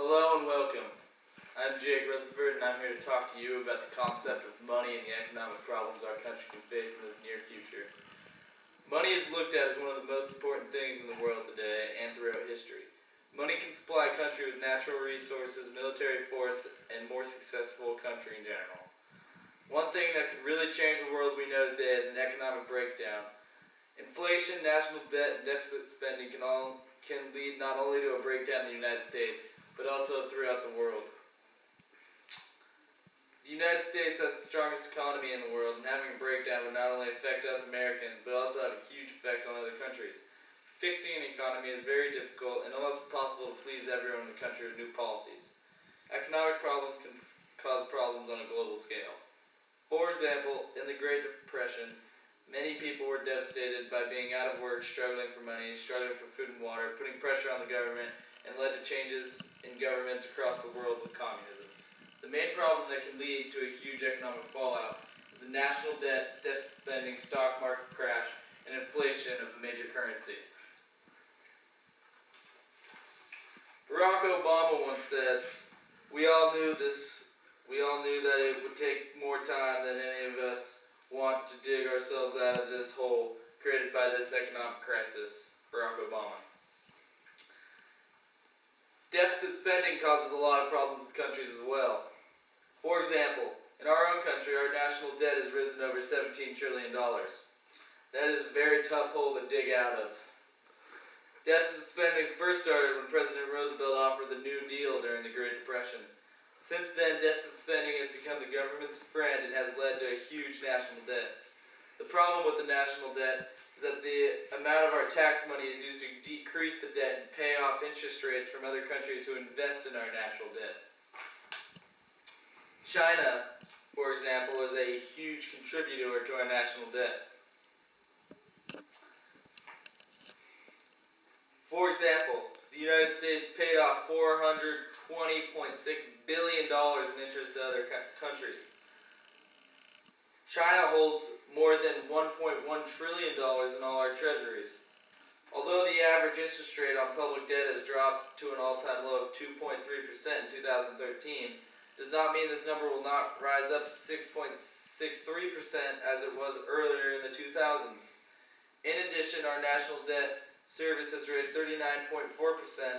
Hello and welcome. I'm Rutherford and I'm here to talk to you about the concept of money and the economic problems our country can face in this near future. Money is looked at as one of the most important things in the world today and throughout history. Money can supply a country with natural resources, military force, and more successful country in general. One thing that could really change the world we know today is an economic breakdown. Inflation, national debt, and deficit spending can lead not only to a breakdown in the United States, but also throughout the world. The United States has the strongest economy in the world, and having a breakdown would not only affect us Americans, but also have a huge effect on other countries. Fixing an economy is very difficult and almost impossible to please everyone in the country with new policies. Economic problems can cause problems on a global scale. For example, in the Great Depression, many people were devastated by being out of work, struggling for money, struggling for food and water, putting pressure on the government, and led to changes in governments across the world with communism. The main problem that can lead to a huge economic fallout is the national debt, deficit spending, stock market crash, and inflation of the major currency. Barack Obama once said, we all knew that it would take more time than any of us want to dig ourselves out of this hole created by this economic crisis. Barack Obama. Deficit spending causes a lot of problems with countries as well. For example, in our own country, our national debt has risen over $17 trillion. That is a very tough hole to dig out of. Deficit spending first started when President Roosevelt offered the New Deal during the Great Depression. Since then, deficit spending has become the government's friend and has led to a huge national debt. The problem with the national debt is that the amount of our tax money is used to decrease the debt and pay off interest rates from other countries who invest in our national debt. China, for example, is a huge contributor to our national debt. For example, the United States paid off $420.6 billion in interest to other countries. China holds more than $1.1 trillion in all our treasuries. Although the average interest rate on public debt has dropped to an all-time low of 2.3% in 2013, does not mean this number will not rise up to 6.63% as it was earlier in the 2000s. In addition, our national debt service has rated 39.4%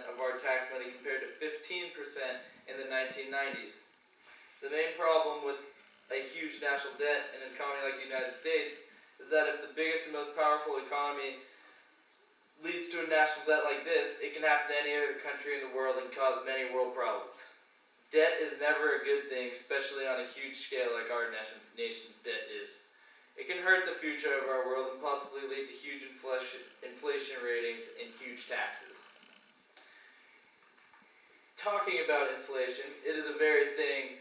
of our tax money compared to 15% in the 1990s. The main problem with a huge national debt in an economy like the United States is that if the biggest and most powerful economy leads to a national debt like this, it can happen to any other country in the world and cause many world problems. Debt is never a good thing, especially on a huge scale like our nation's debt is. It can hurt the future of our world and possibly lead to huge inflation ratings and huge taxes. Talking about inflation, it is a very thing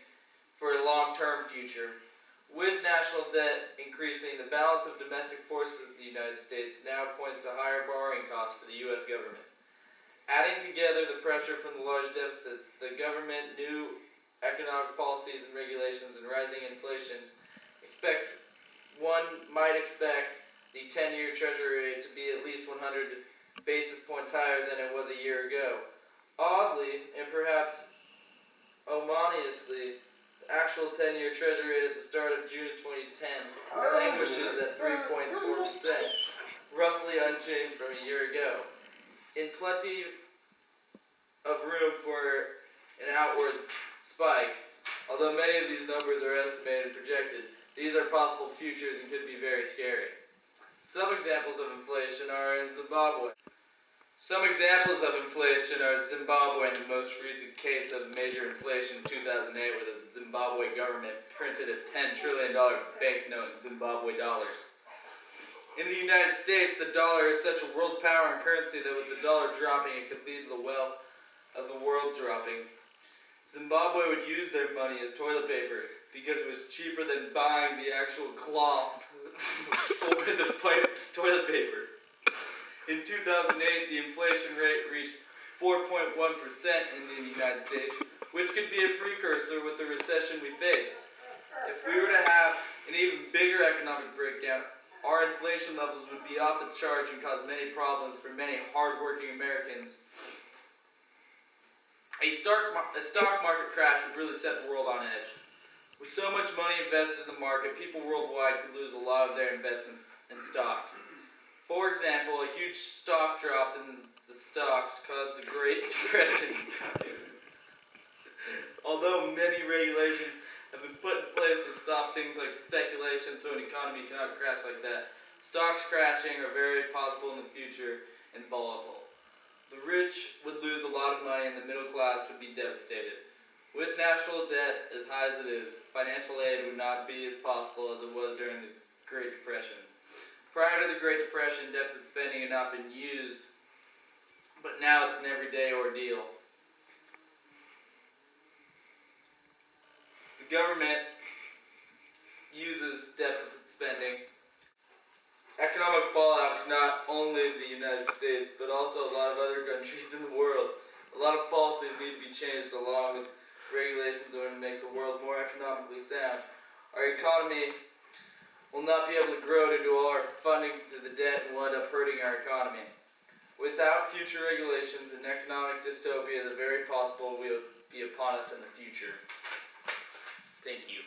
for a long-term future. With national debt increasing, the balance of domestic forces of the United States now points to higher borrowing costs for the U.S. government. Adding together the pressure from the large deficits, the government, new economic policies and regulations, and rising inflations, one might expect the 10-year Treasury rate to be at least 100 basis points higher than it was a year ago. Oddly, and perhaps ominously, the actual 10-year Treasury rate at the start of June of 2010 languishes at 3.4%, roughly unchanged from a year ago. In plenty of room for an outward spike, although many of these numbers are estimated and projected, these are possible futures and could be very scary. Some examples of inflation are in Zimbabwe. And the most recent case of major inflation in 2008, where the Zimbabwe government printed a $10 trillion banknote in Zimbabwe dollars. In the United States, the dollar is such a world power and currency that with the dollar dropping, it could lead to the wealth of the world dropping. Zimbabwe would use their money as toilet paper because it was cheaper than buying the actual cloth for the toilet paper. In 2008, the inflation rate reached 4.1% in the United States, which could be a precursor with the recession we faced. If we were to have an even bigger economic breakdown, our inflation levels would be off the charts and cause many problems for many hard-working Americans A stock market crash would really set the world on edge. With so much money invested in the market, people worldwide could lose a lot of their investments in stock. For example, a huge stock drop in the stocks caused the Great Depression. Although many regulations have been put in place to stop things like speculation so an economy cannot crash like that, stocks crashing are very possible in the future and volatile. The rich would lose a lot of money and the middle class would be devastated. With national debt as high as it is, financial aid would not be as possible as it was during the Great Depression. Prior to the Great Depression, deficit spending had not been used, but now it's an everyday ordeal. The government uses deficit spending. Economic fallout to not only the United States, but also a lot of other countries in the world. A lot of policies need to be changed along with regulations in order to make the world more economically sound. Our economy will not be able to grow due to all our funding to the debt and will end up hurting our economy. Without future regulations, an economic dystopia is very possible will be upon us in the future. Thank you.